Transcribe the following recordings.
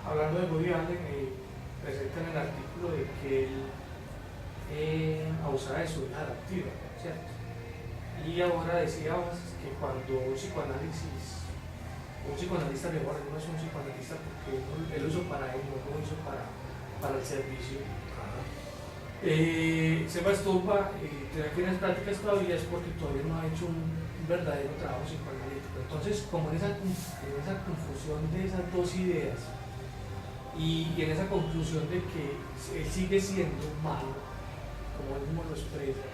hablando de Woody Allen, presenta en el artículo de que él abusaba de su hija adoptiva, ¿cierto? Y ahora decíamos que cuando un psicoanalista mejor, no es un psicoanalista porque él lo hizo para él, no lo hizo para el servicio. Se masturba, tiene que unas prácticas todavía es porque todavía no ha hecho un verdadero trabajo psicoanalítico. Entonces, como en esa confusión de esas dos ideas y en esa conclusión de que él sigue siendo humano, como él mismo lo expresa,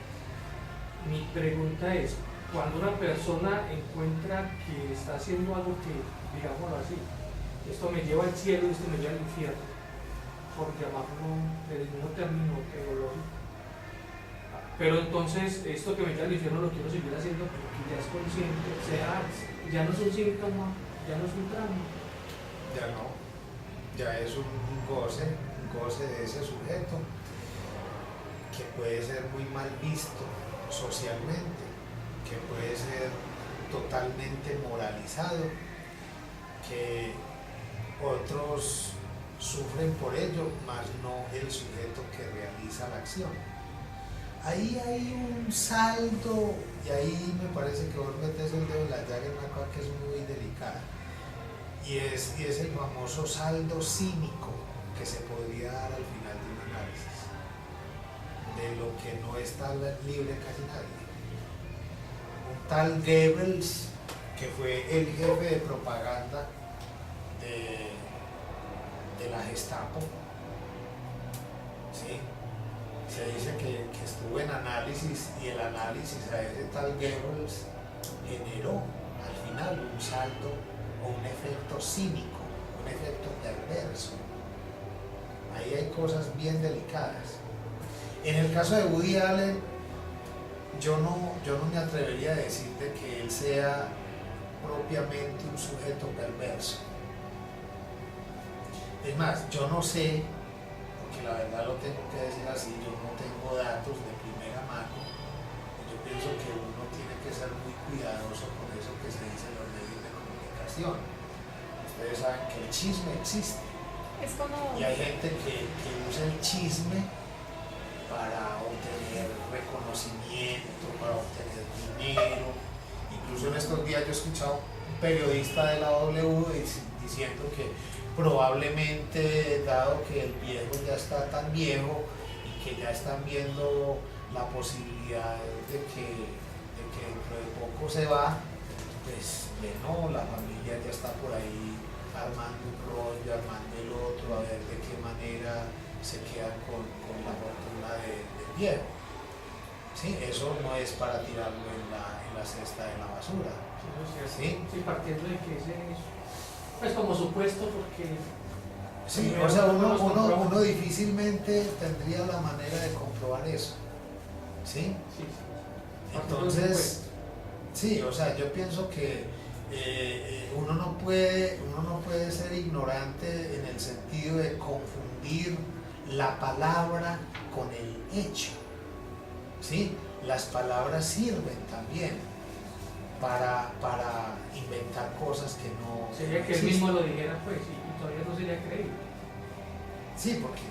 mi pregunta es, cuando una persona encuentra que está haciendo algo que, digámoslo así, esto me lleva al cielo y esto me lleva al infierno, por llamarlo del mismo término teológico, pero entonces esto que me lleva al infierno lo quiero seguir haciendo porque ya es consciente, o sea, ya no es un síntoma, ya no es un trauma. Ya no, ya es un goce de ese sujeto que puede ser muy mal visto socialmente, que puede ser totalmente moralizado, que otros sufren por ello, mas no el sujeto que realiza la acción. Ahí hay un saldo, y ahí me parece que vos metes el dedo en la llaga en una cosa que es muy delicada, y es el famoso saldo cínico que se podría dar al final de un análisis, de lo que no está libre casi nadie. Un tal Goebbels, que fue el jefe de propaganda de la Gestapo, ¿sí? Se dice que estuvo en análisis y el análisis a ese tal Goebbels generó al final un saldo o un efecto cínico, un efecto perverso. Ahí hay cosas bien delicadas. En el caso de Woody Allen, yo no me atrevería a decirte que él sea propiamente un sujeto perverso. Es más, yo no sé, porque la verdad lo tengo que decir así, yo no tengo datos de primera mano. Yo pienso que uno tiene que ser muy cuidadoso con eso que se dice en los medios de comunicación. Ustedes saben que el chisme existe. Es como... Y hay gente que usa el chisme para obtener reconocimiento, para obtener dinero. Incluso en estos días yo he escuchado un periodista de la W diciendo que probablemente, dado que el viejo ya está tan viejo y que ya están viendo la posibilidad de que dentro de poco se va, pues bueno, la familia ya está por ahí armando un rollo, armando el otro, a ver de qué manera se quedan con la fortuna del viejo. ¿Sí? Eso no es para tirarlo en la cesta de la basura. ¿Sí? Sí, partiendo de que ese es, pues como supuesto, porque... Sí, o sea, uno difícilmente tendría la manera de comprobar eso. ¿Sí? Sí, sí. Entonces, sí, o sea, yo pienso que uno no puede ser ignorante en el sentido de confundir la palabra con el hecho. ¿Sí? Las palabras sirven también para inventar cosas que no... Sería que él mismo lo dijera, pues, y todavía no sería creíble. Sí, porque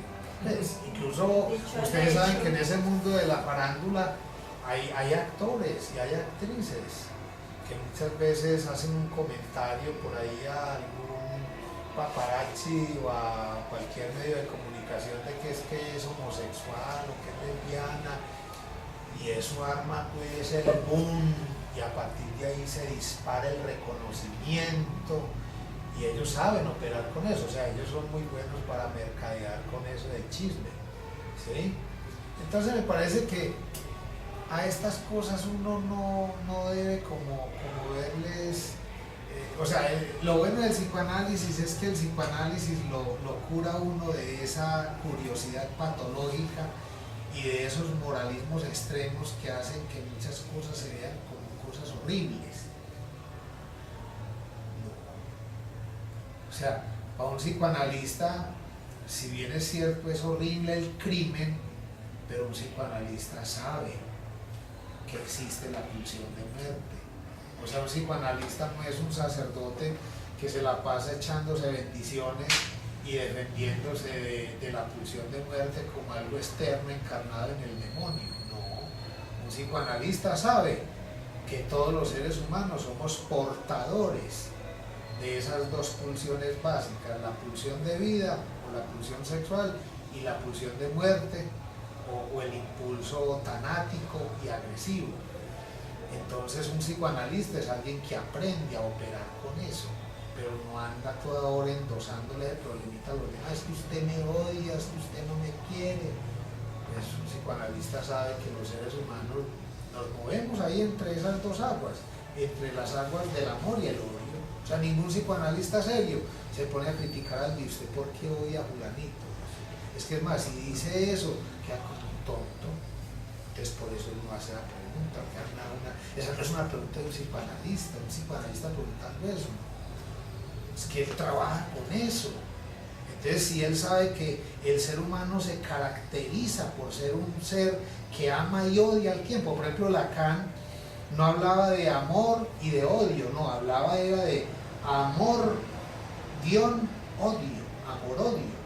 pues, incluso ustedes saben que en ese mundo de la farándula hay actores y hay actrices que muchas veces hacen un comentario por ahí a algún paparazzi o a cualquier medio de comunicación de que es homosexual o que es lesbiana, y eso arma pues el boom, y a partir de ahí se dispara el reconocimiento, y ellos saben operar con eso, o sea, ellos son muy buenos para mercadear con eso del chisme, ¿sí? Entonces me parece que a estas cosas uno no debe como verles, o sea, lo bueno del psicoanálisis es que el psicoanálisis lo cura uno de esa curiosidad patológica y de esos moralismos extremos que hacen que muchas cosas se vean como cosas horribles. O sea, para un psicoanalista, si bien es cierto, es horrible el crimen, pero un psicoanalista sabe que existe la pulsión de muerte. O sea, un psicoanalista no es un sacerdote que se la pasa echándose bendiciones y defendiéndose de la pulsión de muerte como algo externo encarnado en el demonio. No, un psicoanalista sabe que todos los seres humanos somos portadores de esas dos pulsiones básicas, la pulsión de vida o la pulsión sexual y la pulsión de muerte o el impulso tanático y agresivo. Entonces un psicoanalista es alguien que aprende a operar con eso, pero no anda toda hora endosándole el problemita a los demás, es que usted me odia, es que usted no me quiere. Pues un psicoanalista sabe que los seres humanos nos movemos ahí entre esas dos aguas, entre las aguas del amor y el odio. O sea, ningún psicoanalista serio se pone a criticar al de usted por qué odia a fulanito. Es que es más, si dice eso, queda como un tonto. Entonces por eso uno hace la pregunta, esa no es una pregunta de un psicoanalista preguntando eso. Es que él trabaja con eso. Entonces si él sabe que el ser humano se caracteriza por ser un ser que ama y odia al tiempo, por ejemplo Lacan no hablaba de amor y de odio, no, hablaba de amor, guión, odio, amor-odio.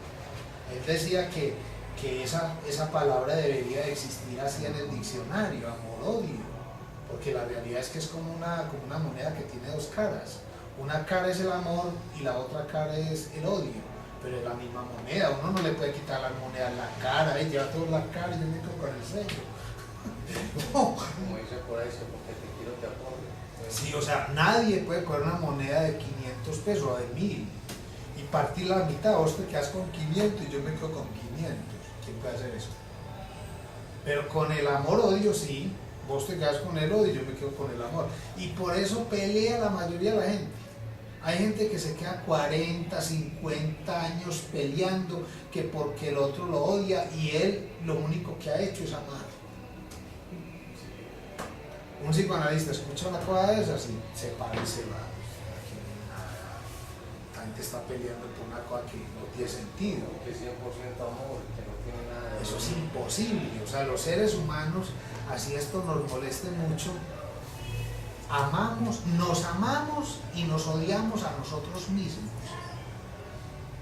Él decía que esa palabra debería de existir así en el diccionario, amor-odio, porque la realidad es que es como una moneda que tiene dos caras. Una cara es el amor y la otra cara es el odio, pero es la misma moneda. Uno no le puede quitar la moneda en la cara, lleva toda la cara y yo me quedo con el sello. No. Como dice por ahí, porque te quiero te apoyo. Sí, o sea, nadie puede coger una moneda de 500 pesos o de 1000 y partir la mitad, vos te quedas con 500 y yo me quedo con 500. ¿Quién puede hacer eso? Pero con el amor-odio sí, vos te quedas con el odio y yo me quedo con el amor. Y por eso pelea la mayoría de la gente. Hay gente que se queda 40, 50 años peleando que porque el otro lo odia y él lo único que ha hecho es amar. Un psicoanalista escucha una cosa de esas y se para y se va. Aquí no hay nada. La gente está peleando por una cosa que no tiene sentido. Que es 100% amor, que no tiene nada de eso es imposible. O sea, los seres humanos, así esto nos moleste mucho, nos amamos y nos odiamos a nosotros mismos.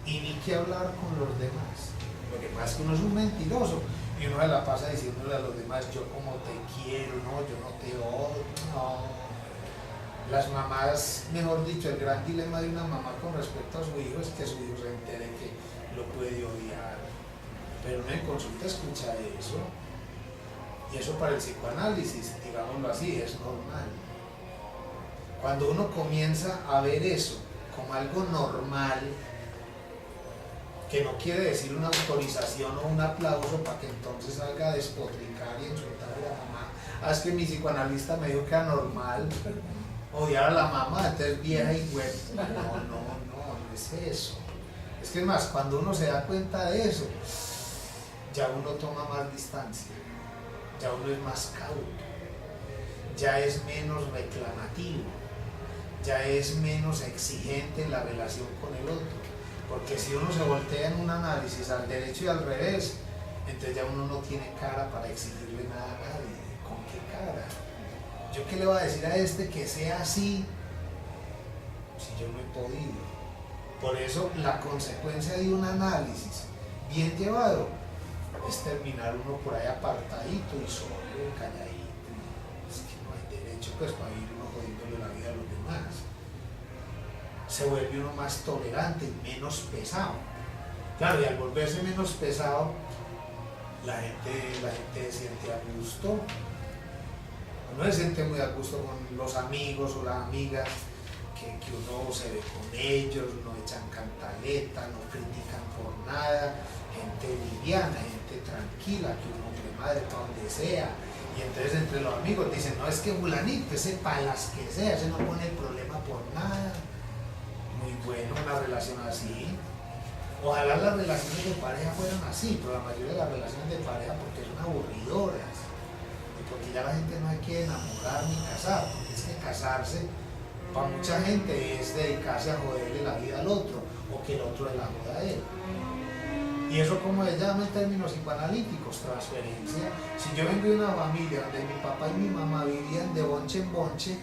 Y ni que hablar con los demás. Lo que pasa es que uno es un mentiroso. Y uno se la pasa diciéndole a los demás, yo como te quiero, no, yo no te odio, no. Las mamás, mejor dicho, el gran dilema de una mamá con respecto a su hijo es que su hijo se entere que lo puede odiar. Pero uno en consulta escucha eso. Y eso para el psicoanálisis, digámoslo así, es normal. Cuando uno comienza a ver eso como algo normal, que no quiere decir una autorización o un aplauso para que entonces salga a despotricar y insultar a la mamá. Es que mi psicoanalista me dijo que era normal odiar a la mamá, entonces vieja y güey. No es eso. Es que es más, cuando uno se da cuenta de eso, ya uno toma más distancia, ya uno es más cauto, ya es menos reclamativo, ya es menos exigente en la relación con el otro. Porque si uno se voltea en un análisis al derecho y al revés, entonces ya uno no tiene cara para exigirle nada a nadie. ¿Con qué cara? ¿Yo qué le voy a decir a este que sea así si yo no he podido? Por eso la consecuencia de un análisis bien llevado es terminar uno por ahí apartadito y solo, calladito. Es que no hay derecho pues para ir uno jodiéndole la vida a los demás. Se vuelve uno más tolerante y menos pesado. Claro, y al volverse menos pesado, la gente se siente a gusto. Uno se siente muy a gusto con los amigos o las amigas, que uno se ve con ellos, no echan cantaleta, no critican por nada, gente liviana, gente tranquila, que uno le madre para donde sea. Y entonces entre los amigos dicen, no, es que fulanito, ese para las que sea, ese no pone el problema por nada. Muy bueno una relación así. Ojalá las relaciones de pareja fueran así, pero la mayoría de las relaciones de pareja porque son aburridoras y porque ya la gente no se quiere enamorar ni casar, porque es que casarse para mucha gente es dedicarse a joderle la vida al otro o que el otro le la joda a él. Y eso, como se llama en términos psicoanalíticos, transferencia. Si yo vengo de una familia donde mi papá y mi mamá vivían de bonche en bonche,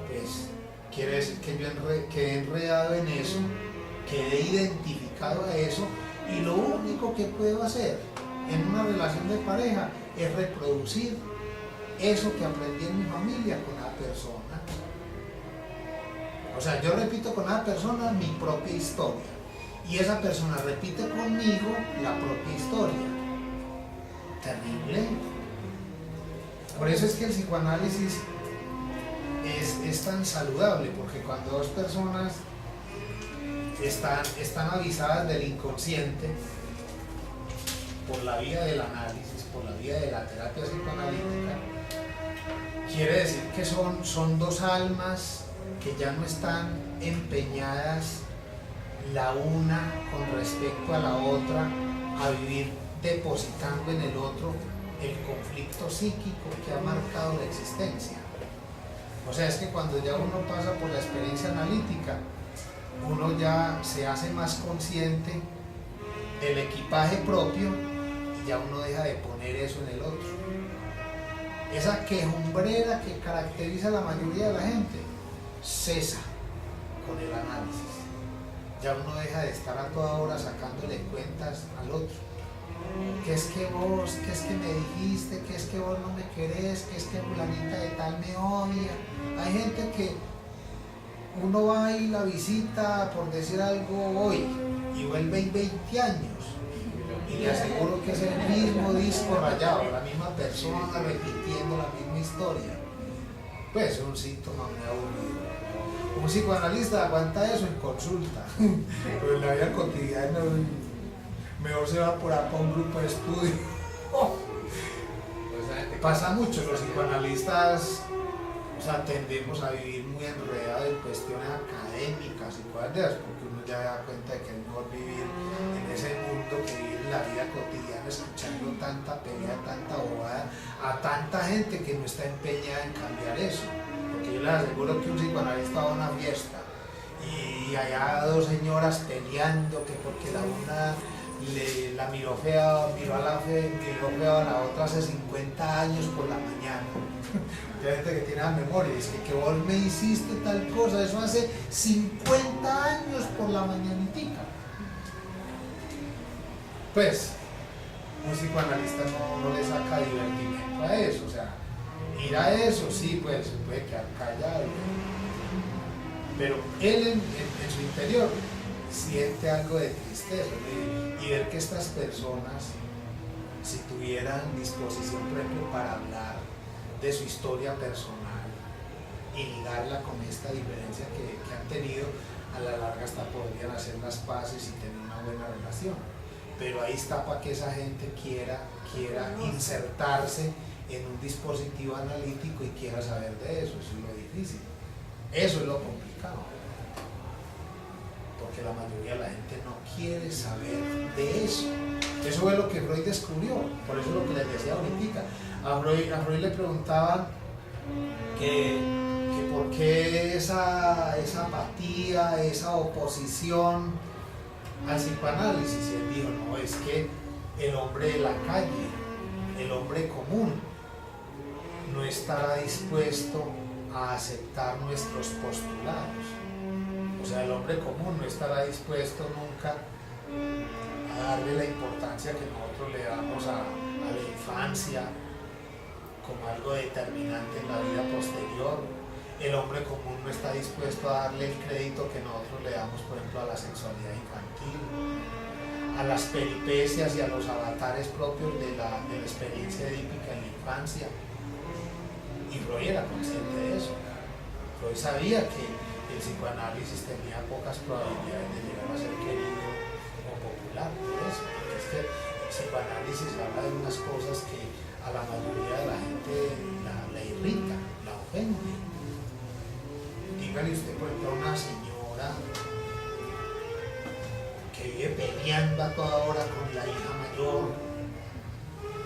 pues quiere decir que yo quedé enredado en eso quedé identificado a eso y lo único que puedo hacer en una relación de pareja es reproducir eso que aprendí en mi familia con la persona. O sea, yo repito con la persona mi propia historia y esa persona repite conmigo la propia historia. Terrible. Por eso es que el psicoanálisis es tan saludable, porque cuando dos personas están avisadas del inconsciente por la vía del análisis, por la vía de la terapia psicoanalítica, quiere decir que son dos almas que ya no están empeñadas la una con respecto a la otra a vivir depositando en el otro el conflicto psíquico que ha marcado la existencia. O sea, es que cuando ya uno pasa por la experiencia analítica, uno ya se hace más consciente del equipaje propio y ya uno deja de poner eso en el otro. Esa quejumbrera que caracteriza a la mayoría de la gente cesa con el análisis. Ya uno deja de estar a toda hora sacándole cuentas al otro. ¿Qué es que vos? ¿Qué es que me dijiste? ¿Qué es que vos no me querés? ¿Qué es que fulanita de tal me odia? Hay gente que uno va y la visita, por decir algo, hoy y vuelve en 20 años y le aseguro que es el mismo disco rayado, la misma persona repitiendo la misma historia. Pues es un síntoma muy aburrido. Un psicoanalista aguanta eso en consulta, pero en la vida cotidiana mejor se va por acá a un grupo de estudio. Pasa mucho, los psicoanalistas, o sea, tendemos a vivir muy enredados en cuestiones académicas y cosas de esas, porque uno ya da cuenta de que es mejor vivir en ese mundo que vivir en la vida cotidiana escuchando tanta pelea, tanta bobada, a tanta gente que no está empeñada en cambiar eso. Porque yo les aseguro que un psicoanalista va a una fiesta y allá dos señoras peleando que porque la una la miró fea, miró fea a la otra hace 50 años por la mañana. Hay gente que tiene la memoria y dice que vos me hiciste tal cosa, eso hace 50 años por la mañanitica. Pues un psicoanalista no le saca divertimento a eso, o sea, ir a eso sí, pues se puede quedar callado, pero él en su interior siente algo de tristeza y ver que estas personas, si tuvieran disposición, por ejemplo, para hablar de su historia personal y ligarla con esta diferencia que han tenido, a la larga hasta podrían hacer las paces y tener una buena relación. Pero ahí está para que esa gente quiera insertarse en un dispositivo analítico y quiera saber de eso. Eso es lo difícil, eso es lo complicado, porque la mayoría de la gente no quiere saber de eso. Eso fue lo que Freud descubrió, por eso es lo que les decía ahorita. A Freud le preguntaban que por qué esa apatía, esa oposición al psicoanálisis, y él dijo, no, es que el hombre de la calle, el hombre común, no estará dispuesto a aceptar nuestros postulados. O sea, el hombre común no estará dispuesto nunca a darle la importancia que nosotros le damos a la infancia como algo determinante en la vida posterior. El hombre común no está dispuesto a darle el crédito que nosotros le damos, por ejemplo, a la sexualidad infantil, a las peripecias y a los avatares propios de la experiencia edípica en la infancia. Y Freud era consciente de eso. Freud sabía que el psicoanálisis tenía pocas probabilidades de llegar a ser querido o popular, por eso, porque es que el psicoanálisis habla de unas cosas que a la mayoría de la gente la irrita, la ofende. Dígale usted, por ejemplo, a una señora que vive peleando a toda hora con la hija mayor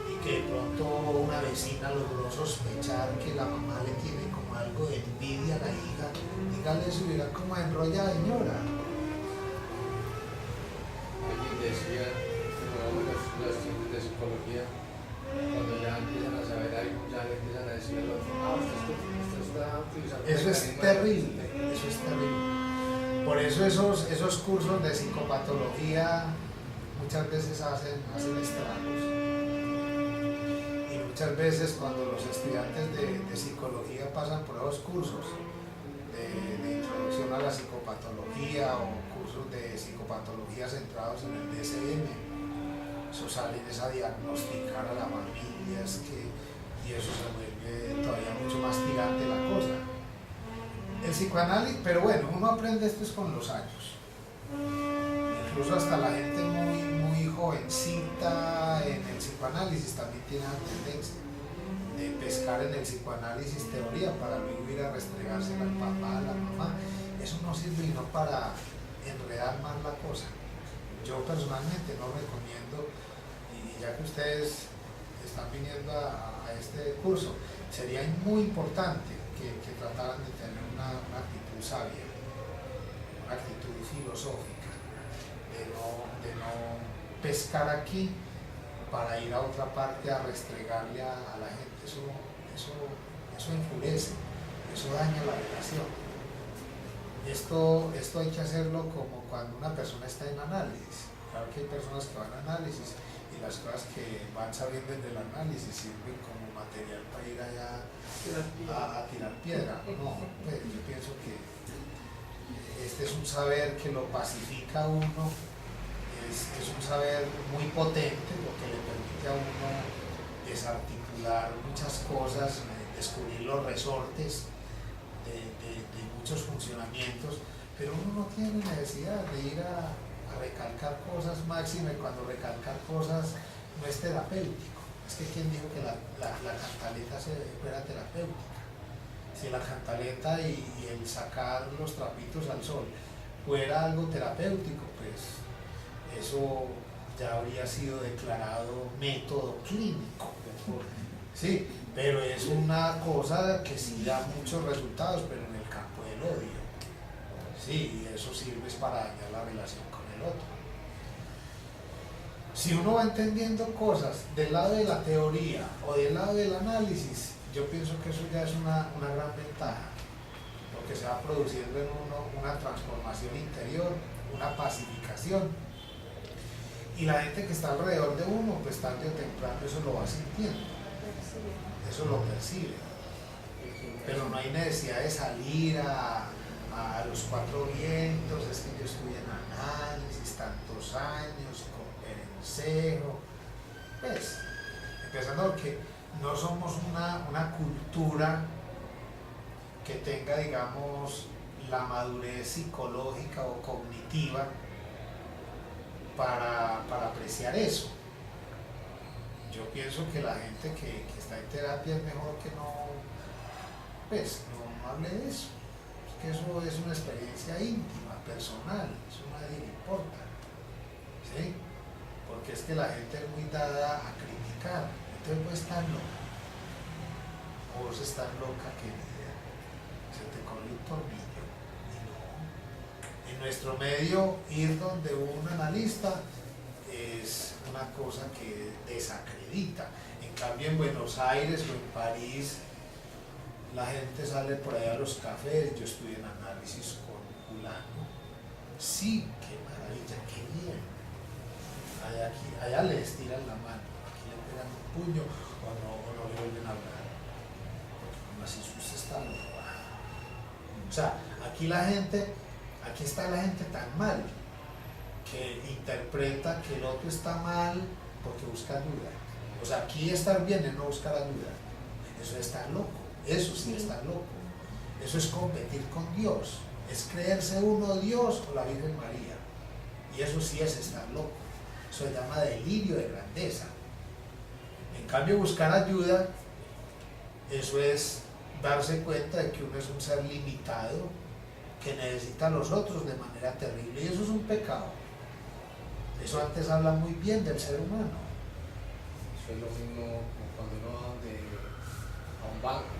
y que de pronto una vecina logró sospechar que la mamá le tiene como algo de envidia a la hija. Dígale eso y verá cómo enrolla la señora. Alguien decía, los estudios de psicología, cuando ya empiezan a saber algo, ya le empiezan a decir al otro, usted está utilizando. Eso es terrible, eso es terrible. Por eso esos cursos de psicopatología muchas veces hacen estragos. Y muchas veces cuando los estudiantes de psicología pasan por esos cursos de introducción a la psicopatología o cursos de psicopatología centrados en el DSM, eso salen es a diagnosticar a la familia, y eso se vuelve todavía mucho más tirante la cosa. El psicoanálisis, pero bueno, uno aprende esto es con los años. Incluso hasta la gente muy jovencita en el psicoanálisis también tiene la tendencia de pescar en el psicoanálisis teoría para luego ir a restregarse al papá, a la mamá. Eso no sirve sino para enredar más la cosa. Yo personalmente no recomiendo, y ya que ustedes están viniendo a este curso, sería muy importante que trataran de tener una actitud sabia, una actitud filosófica, de no pescar aquí para ir a otra parte a restregarle a la gente. Eso enfurece, eso daña la relación. Esto hay que hacerlo como cuando una persona está en análisis. Claro que hay personas que van a análisis y las cosas que van sabiendo del análisis sirven como material para ir allá a tirar piedra. No, pues yo pienso que este es un saber que lo pacifica a uno, es un saber muy potente porque le permite a uno desarticular muchas cosas, descubrir los resortes de muchos funcionamientos, pero uno no tiene necesidad de ir a recalcar cosas máximas, y cuando recalcar cosas no es terapéutico. Es que quien dijo que la cantaleta fuera terapéutica. Si la cantaleta y el sacar los trapitos al sol fuera algo terapéutico, pues eso ya habría sido declarado método clínico. Sí, pero es una cosa que sí da muchos resultados, pero en el campo del odio. Sí, y eso sirve para dañar la relación con el otro. Si uno va entendiendo cosas del lado de la teoría o del lado del análisis, yo pienso que eso ya es una gran ventaja, porque se va produciendo en uno una transformación interior, una pacificación, y la gente que está alrededor de uno, pues tarde o temprano eso lo va sintiendo, eso lo percibe, pero no hay necesidad de salir a los cuatro vientos. Es que yo estudié en análisis tantos años, con Perencejo, pues, empezando porque no somos una cultura que tenga, digamos, la madurez psicológica o cognitiva para apreciar eso. Yo pienso que la gente que está en terapia es mejor que no hable de eso. Es que eso es una experiencia íntima, personal, eso a nadie le importa. ¿Sí? Porque es que la gente es muy dada a criticar. Entonces vos estás loca. Vos estás loca, querida. Se te corre un tornillo. Y no. En nuestro medio, ir donde un analista es una cosa que desacredita. En cambio, en Buenos Aires o en París, la gente sale por ahí a los cafés. Yo estudié en análisis con fulano. Sí, qué maravilla, qué bien. Allá le estiran la mano, aquí le pegan un puño o no le vuelven a hablar. Como así usted está loco. O sea, aquí está la gente tan mal que interpreta que el otro está mal porque busca ayuda. O sea, aquí estar bien es no buscar ayuda. Eso es estar loco. Eso sí es estar loco. Eso es competir con Dios. Es creerse uno Dios o la Virgen María. Y eso sí es estar loco. Eso se llama delirio de grandeza. En cambio, buscar ayuda, eso es darse cuenta de que uno es un ser limitado, que necesita a los otros de manera terrible. Y eso es un pecado. Eso antes habla muy bien del ser humano. Eso es lo mismo como cuando uno va a un banco.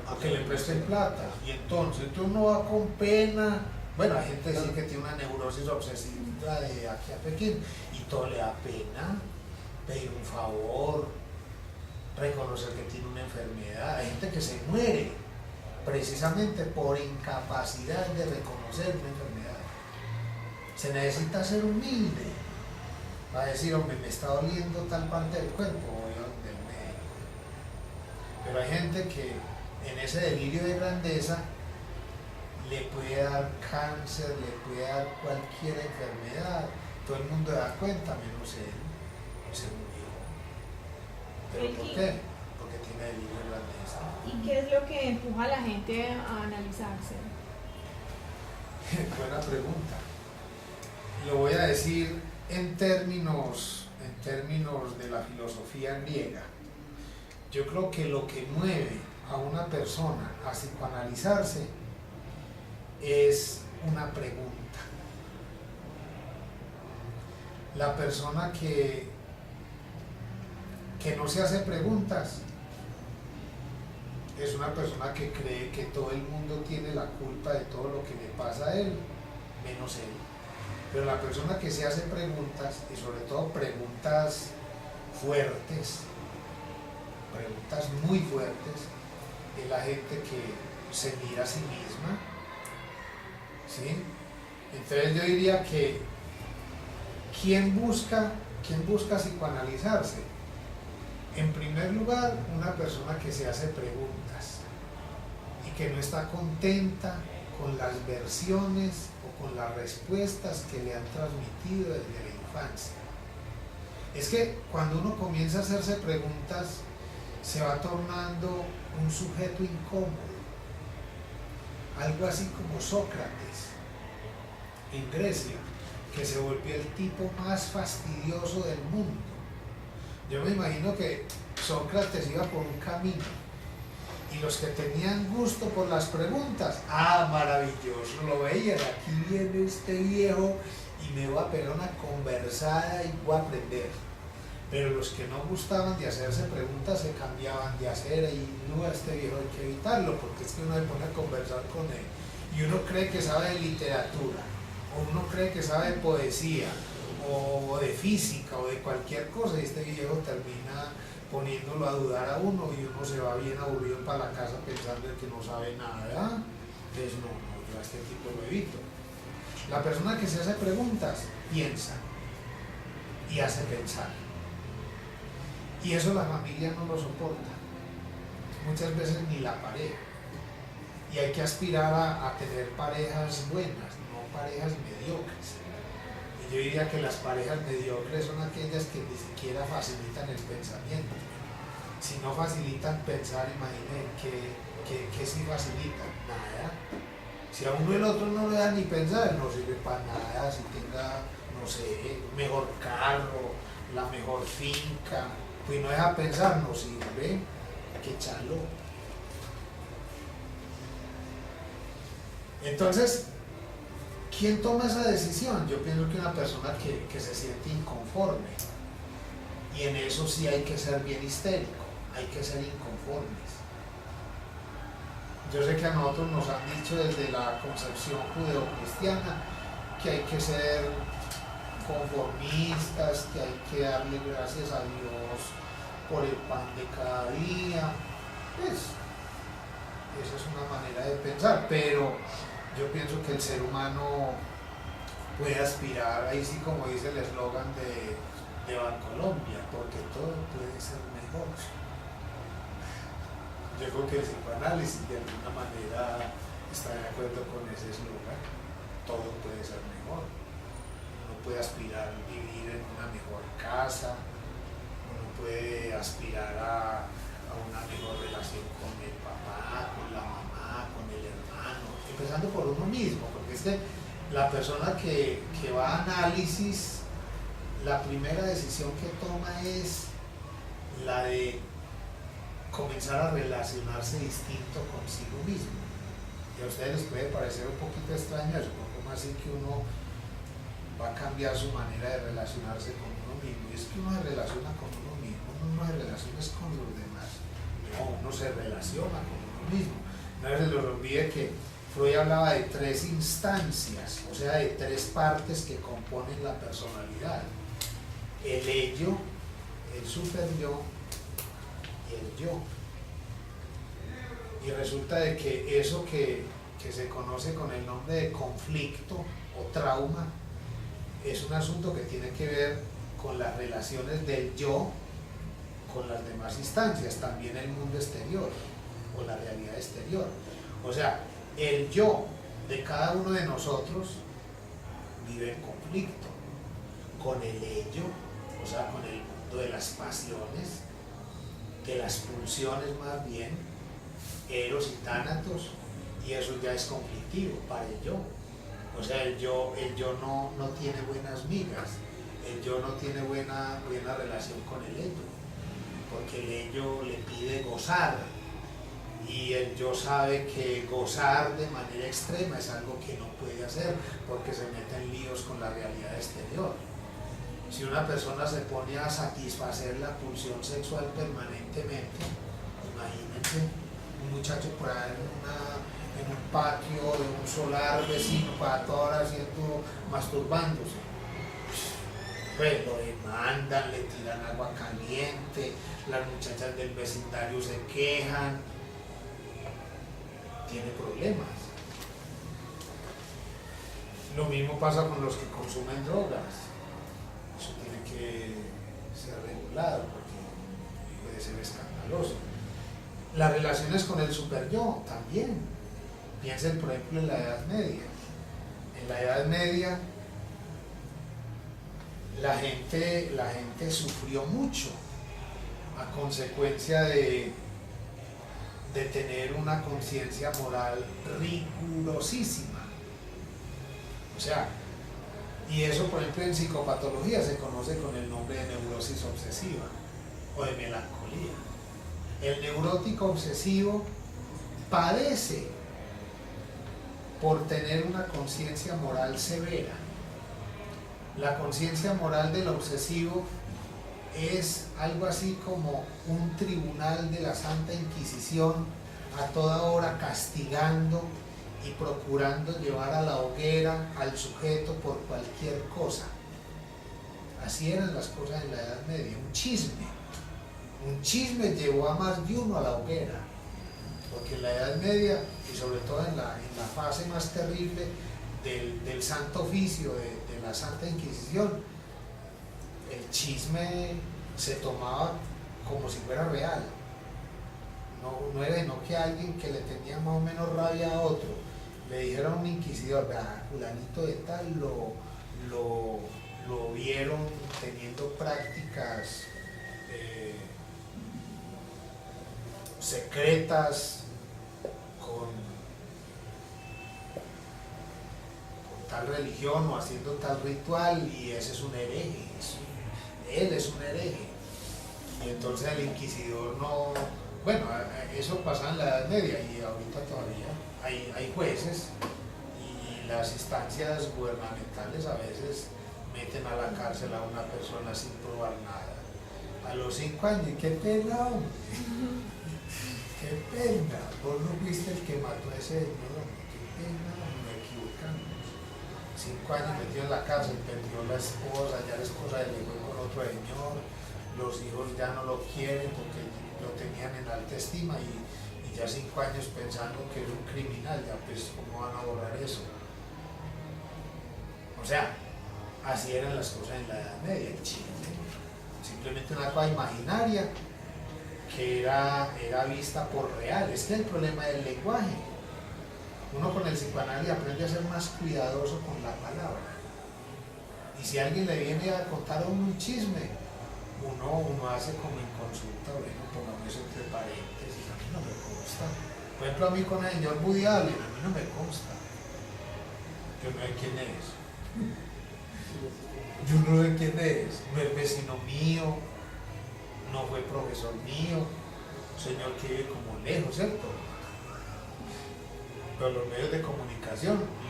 A que le presten plata, y entonces tú no vas con pena. Bueno, hay gente que dice que tiene una neurosis obsesiva de aquí a Pekín y todo le da pena pedir un favor, reconocer que tiene una enfermedad. Hay gente que se muere precisamente por incapacidad de reconocer una enfermedad. Se necesita ser humilde. Va a decir, hombre, me está doliendo tal parte del cuerpo, voy a donde el médico. Pero hay gente que en ese delirio de grandeza le puede dar cáncer, le puede dar cualquier enfermedad. Todo el mundo da cuenta, menos él. Se murió. ¿Pero por qué? Porque tiene delirio de grandeza. ¿Y qué es lo que empuja a la gente a analizarse? Buena pregunta. Lo voy a decir en términos de la filosofía griega. Yo creo que lo que mueve a una persona a psicoanalizarse es una pregunta. La persona que no se hace preguntas es una persona que cree que todo el mundo tiene la culpa de todo lo que le pasa a él, menos él. Pero la persona que se hace preguntas, y sobre todo preguntas fuertes, preguntas muy fuertes, es la gente que se mira a sí misma, ¿sí? Entonces yo diría que ¿quién busca psicoanalizarse? En primer lugar, una persona que se hace preguntas y que no está contenta con las versiones o con las respuestas que le han transmitido desde la infancia. Es que cuando uno comienza a hacerse preguntas, se va tornando un sujeto incómodo. Algo así como Sócrates en Grecia, que se volvió el tipo más fastidioso del mundo. Yo me imagino que Sócrates iba por un camino y los que tenían gusto por las preguntas, maravilloso, lo veían, aquí viene este viejo y me va a pegar una conversada y voy a aprender. Pero los que no gustaban de hacerse preguntas se cambiaban de hacer y no, a este viejo hay que evitarlo porque es que uno se pone a conversar con él y uno cree que sabe de literatura o uno cree que sabe de poesía o de física o de cualquier cosa y este viejo termina poniéndolo a dudar a uno y uno se va bien aburrido para la casa pensando que no sabe nada, ¿verdad? Entonces no, yo a este tipo lo evito. La persona que se hace preguntas piensa y hace pensar y eso la familia no lo soporta, muchas veces ni la pareja, y hay que aspirar a tener parejas buenas, no parejas mediocres. Yo diría que las parejas mediocres son aquellas que ni siquiera facilitan el pensamiento. Si no facilitan pensar, imaginen que sí facilitan, nada. Si a uno y el otro no le da ni pensar, no sirve para nada. Si tenga, no sé, mejor carro, la mejor finca, pues no deja pensar, no sirve, hay que echarlo. Entonces, ¿quién toma esa decisión? Yo pienso que una persona que se siente inconforme. Y en eso sí hay que ser bien histérico, hay que ser inconformes. Yo sé que a nosotros nos han dicho desde la concepción judeocristiana que hay que ser conformistas, que hay que darle gracias a Dios por el pan de cada día. Pues, esa es una manera de pensar, pero yo pienso que el ser humano puede aspirar, ahí sí como dice el eslogan de Bancolombia, porque todo puede ser mejor. Yo creo que el psicoanálisis de alguna manera está de acuerdo con ese eslogan, todo puede ser mejor. Uno puede aspirar a vivir en una mejor casa, uno puede aspirar a una mejor relación con el papá, con la mamá, con el hermano, empezando por uno mismo, porque es que la persona que va a análisis, la primera decisión que toma es la de comenzar a relacionarse distinto consigo mismo. Y a ustedes les puede parecer un poquito extraño eso, como así que uno va a cambiar su manera de relacionarse con uno mismo. Y es que uno se relaciona con uno mismo, uno no se relaciona con los demás, no, uno se relaciona con uno mismo. No se les olvide que Freud hablaba de 3 instancias, o sea, de 3 partes que componen la personalidad: el ello, el superyo y el yo. Y resulta de que eso que se conoce con el nombre de conflicto o trauma es un asunto que tiene que ver con las relaciones del yo con las demás instancias, también el mundo exterior o la realidad exterior. O sea, el yo de cada uno de nosotros vive en conflicto con el ello, o sea, con el mundo de las pasiones, de las pulsiones más bien, eros y tánatos, y eso ya es conflictivo para el yo. O sea, el yo no tiene buenas migas, el yo no tiene buena relación con el ello, porque el ello le pide gozar, y el yo sabe que gozar de manera extrema es algo que no puede hacer, porque se mete en líos con la realidad exterior. Si una persona se pone a satisfacer la pulsión sexual permanentemente, imagínense un muchacho por ahí en un patio de un solar vecino para toda hora masturbándose, pues lo demandan, le tiran agua caliente, las muchachas del vecindario se quejan, tiene problemas. Lo mismo pasa con los que consumen drogas, eso tiene que ser regulado porque puede ser escandaloso. Las relaciones con el superyo también. Piensen, por ejemplo, en la Edad Media. En la Edad Media la gente sufrió mucho a consecuencia de tener una conciencia moral rigurosísima. O sea, y eso, por ejemplo, en psicopatología se conoce con el nombre de neurosis obsesiva o de melancolía. El neurótico obsesivo padece por tener una conciencia moral severa. La conciencia moral del obsesivo es algo así como un tribunal de la Santa Inquisición a toda hora castigando y procurando llevar a la hoguera al sujeto por cualquier cosa. Así eran las cosas en la Edad Media, un chisme llevó a más de uno a la hoguera, porque en la Edad Media, y sobre todo en la fase más terrible del Santo Oficio, de la Santa Inquisición, el chisme se tomaba como si fuera real. No era sino que alguien que le tenía más o menos rabia a otro, le dijeron a un inquisidor, fulanito de tal lo vieron teniendo prácticas secretas con tal religión o haciendo tal ritual, y ese es un hereje, él es un hereje. Y entonces el inquisidor no... Bueno, eso pasaba en la Edad Media y ahorita todavía hay jueces, y las instancias gubernamentales a veces meten a la cárcel a una persona sin probar nada. A los 5 años, ¡qué pena, hombre! ¡Qué pena! Vos no fuiste el que mató a ese señor, ¡qué pena! Me equivocamos. 5 años metido en la cárcel, perdió la esposa, ya la esposa le fue con otro señor, los hijos ya no lo quieren porque lo tenían en alta estima, y ya 5 años pensando que es un criminal, ya pues ¿cómo van a borrar eso? O sea, así eran las cosas en la Edad Media, en Chile. Simplemente una cosa imaginaria que era vista por real. Es que el problema del lenguaje. Uno con el psicoanálisis aprende a ser más cuidadoso con la palabra. Y si alguien le viene a contar a uno un chisme, uno hace como en consulta, bueno, pongamos eso entre paréntesis, a mí no me consta. Por ejemplo, a mí con el señor Woody Allen, a mí no me consta. Yo no sé quién es. Yo no sé quién es. No es vecino mío, no fue profesor mío, señor que vive como lejos, ¿cierto? Pero los medios de comunicación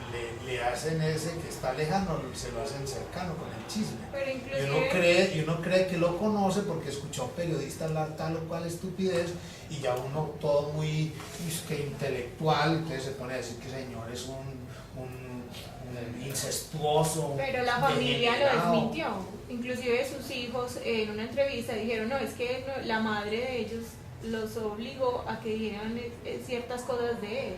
le hacen ese que está lejano, se lo hacen cercano con el chisme. Pero inclusive... Y uno cree que lo conoce porque escuchó a un periodista hablar tal o cual estupidez, y ya uno todo muy intelectual, entonces se pone a decir que el señor es un incestuoso. Pero la familia lo degenerado. desmintió. Inclusive sus hijos en una entrevista dijeron, no, es que la madre de ellos los obligó a que dijeran ciertas cosas de él.